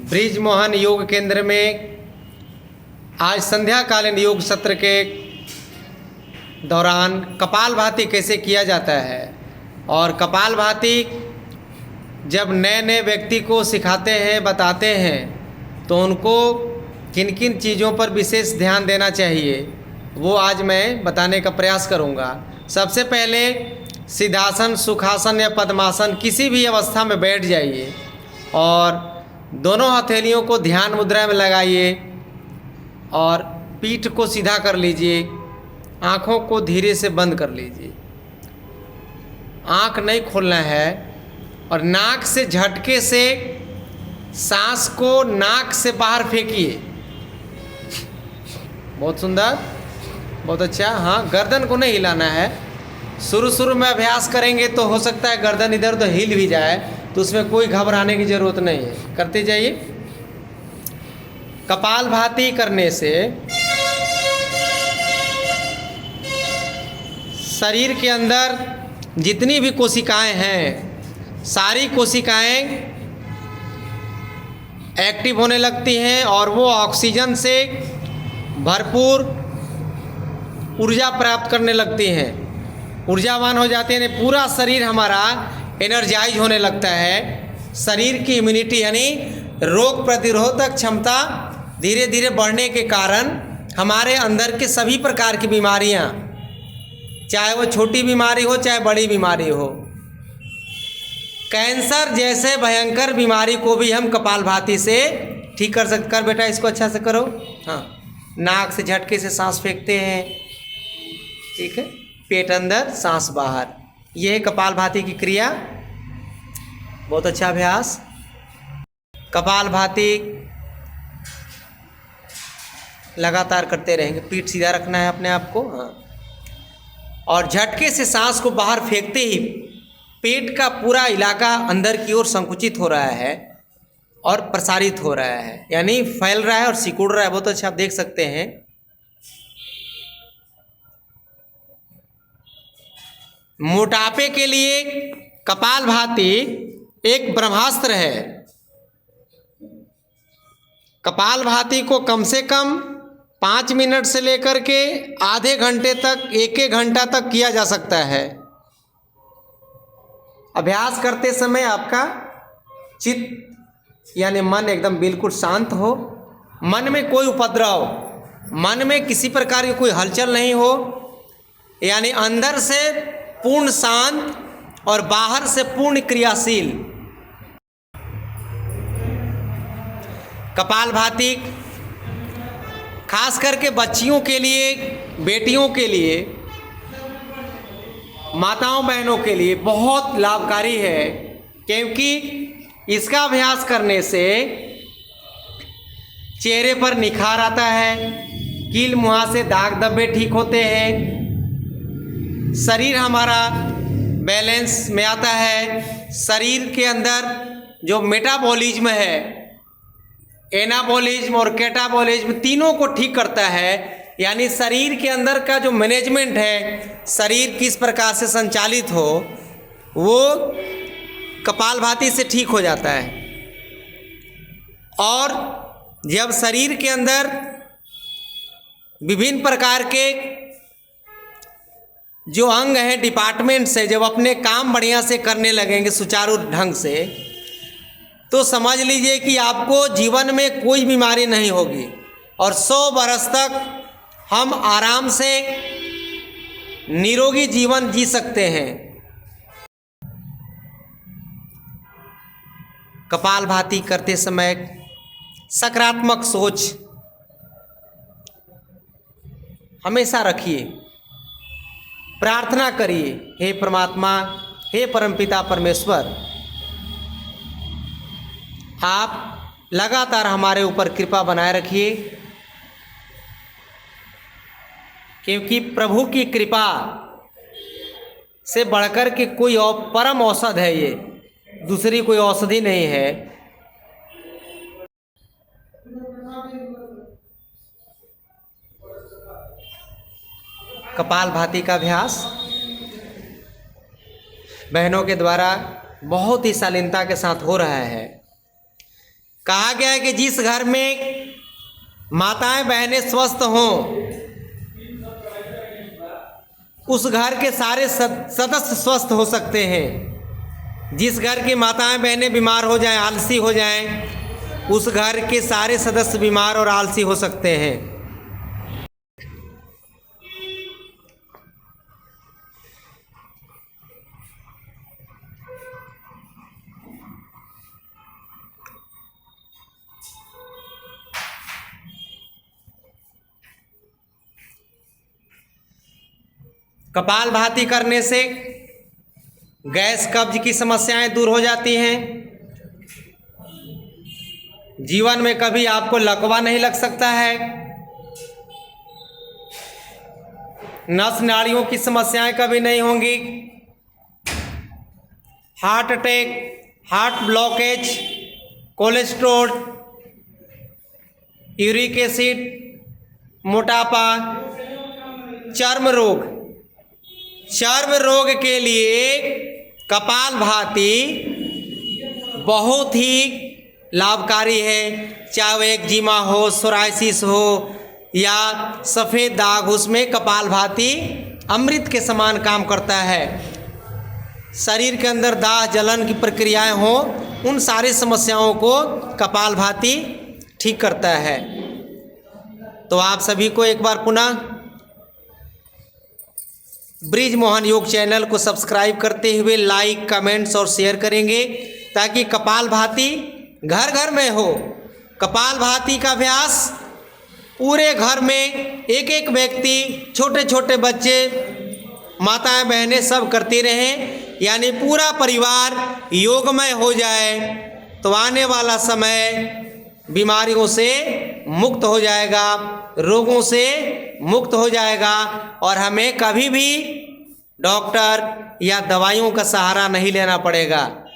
Bridge Mohan योग केंद्र में आज संध्याकालीन योग सत्र के दौरान कपालभाति कैसे किया जाता है और कपालभाति जब नए नए व्यक्ति को सिखाते हैं, बताते हैं, तो उनको किन किन चीज़ों पर विशेष ध्यान देना चाहिए वो आज मैं बताने का प्रयास करूंगा। सबसे पहले सिद्धासन, सुखासन या पद्मासन किसी भी अवस्था में बैठ जाइए और दोनों हथेलियों को ध्यान मुद्रा में लगाइए और पीठ को सीधा कर लीजिए। आँखों को धीरे से बंद कर लीजिए, आँख नहीं खोलना है और नाक से झटके से सांस को नाक से बाहर फेंकिए। बहुत सुंदर, बहुत अच्छा। हाँ, गर्दन को नहीं हिलाना है। शुरू में अभ्यास करेंगे तो हो सकता है गर्दन इधर उधर हिल भी जाए, तो उसमें कोई घबराने की ज़रूरत नहीं है, करते जाइए। कपालभाति करने से शरीर के अंदर जितनी भी कोशिकाएं हैं, सारी कोशिकाएं एक्टिव होने लगती हैं और वो ऑक्सीजन से भरपूर ऊर्जा प्राप्त करने लगती हैं, ऊर्जावान हो जाते हैं। पूरा शरीर हमारा एनर्जाइज होने लगता है। शरीर की इम्यूनिटी यानी रोग प्रतिरोधक क्षमता धीरे धीरे बढ़ने के कारण हमारे अंदर के सभी प्रकार की बीमारियां, चाहे वो छोटी बीमारी हो चाहे बड़ी बीमारी हो, कैंसर जैसे भयंकर बीमारी को भी हम कपालभाति से ठीक कर सकते। कर बेटा, इसको अच्छा से करो। हाँ, नाक से झटके से सांस फेंकते हैं, ठीक है, पेट अंदर सांस बाहर, यह है कपालभाति की क्रिया। बहुत अच्छा अभ्यास। कपालभाति लगातार करते रहेंगे। पीठ सीधा रखना है अपने आप को। हाँ, और झटके से सांस को बाहर फेंकते ही पेट का पूरा इलाका अंदर की ओर संकुचित हो रहा है और प्रसारित हो रहा है, यानी फैल रहा है और सिकुड़ रहा है। बहुत अच्छा, आप देख सकते हैं। मोटापे के लिए कपालभाति एक ब्रह्मास्त्र है। कपालभाति को कम से कम 5 मिनट से लेकर के आधे घंटे तक, 1 घंटा तक किया जा सकता है। अभ्यास करते समय आपका चित्त यानी मन एकदम बिल्कुल शांत हो, मन में कोई उपद्रव, मन में किसी प्रकार की कोई हलचल नहीं हो, यानी अंदर से पूर्ण शांत और बाहर से पूर्ण क्रियाशील। कपालभाति खास करके बच्चियों के लिए, बेटियों के लिए, माताओं बहनों के लिए बहुत लाभकारी है, क्योंकि इसका अभ्यास करने से चेहरे पर निखार आता है, कील मुहासे, दाग धब्बे ठीक होते हैं, शरीर हमारा बैलेंस में आता है, शरीर के अंदर जो मेटाबॉलिज्म है, एनाबॉलिज्म और कैटाबॉलिज्म, तीनों को ठीक करता है। यानी शरीर के अंदर का जो मैनेजमेंट है, शरीर किस प्रकार से संचालित हो, वो कपालभाति से ठीक हो जाता है। और जब शरीर के अंदर विभिन्न प्रकार के जो अंग हैं, डिपार्टमेंट से जब अपने काम बढ़िया से करने लगेंगे सुचारू ढंग से, तो समझ लीजिए कि आपको जीवन में कोई बीमारी नहीं होगी और 100 बरस तक हम आराम से निरोगी जीवन जी सकते हैं। कपालभाति करते समय सकारात्मक सोच हमेशा रखिए, प्रार्थना करिए, हे परमात्मा, हे परमपिता परमेश्वर, आप लगातार हमारे ऊपर कृपा बनाए रखिए, क्योंकि प्रभु की कृपा से बढ़कर के कोई और परम औषध है, ये दूसरी कोई औषधि नहीं है। कपालभाति का अभ्यास बहनों के द्वारा बहुत ही शालीनता के साथ हो रहा है। कहा गया है कि जिस घर में माताएं बहनें स्वस्थ हों उस घर के सारे सदस्य स्वस्थ हो सकते हैं। जिस घर की माताएं बहनें बीमार हो जाएं, आलसी हो जाएं, उस घर के सारे सदस्य बीमार और आलसी हो सकते हैं। कपालभाति करने से गैस कब्ज की समस्याएं दूर हो जाती हैं। जीवन में कभी आपको लकवा नहीं लग सकता है। नस नाड़ियों की समस्याएं कभी नहीं होंगी। Heart attack, heart blockage, cholesterol, uric acid, मोटापा, चर्म रोग के लिए कपालभाति बहुत ही लाभकारी है। चाहे वो एक्जिमा हो, सोराइसिस हो या सफ़ेद दाग, उसमें कपालभाति अमृत के समान काम करता है। शरीर के अंदर दाह जलन की प्रक्रियाएं हो, उन सारी समस्याओं को कपालभाति ठीक करता है। तो आप सभी को एक बार पुनः ब्रिज मोहन योग चैनल को सब्सक्राइब करते हुए लाइक, कमेंट्स और शेयर करेंगे ताकि कपालभाति घर घर में हो। कपालभाति का अभ्यास पूरे घर में एक एक व्यक्ति, छोटे छोटे बच्चे, माताएं बहनें सब करती रहें, यानी पूरा परिवार योगमय हो जाए तो आने वाला समय बीमारियों से मुक्त हो जाएगा, रोगों से मुक्त हो जाएगा और हमें कभी भी डॉक्टर या दवाइयों का सहारा नहीं लेना पड़ेगा।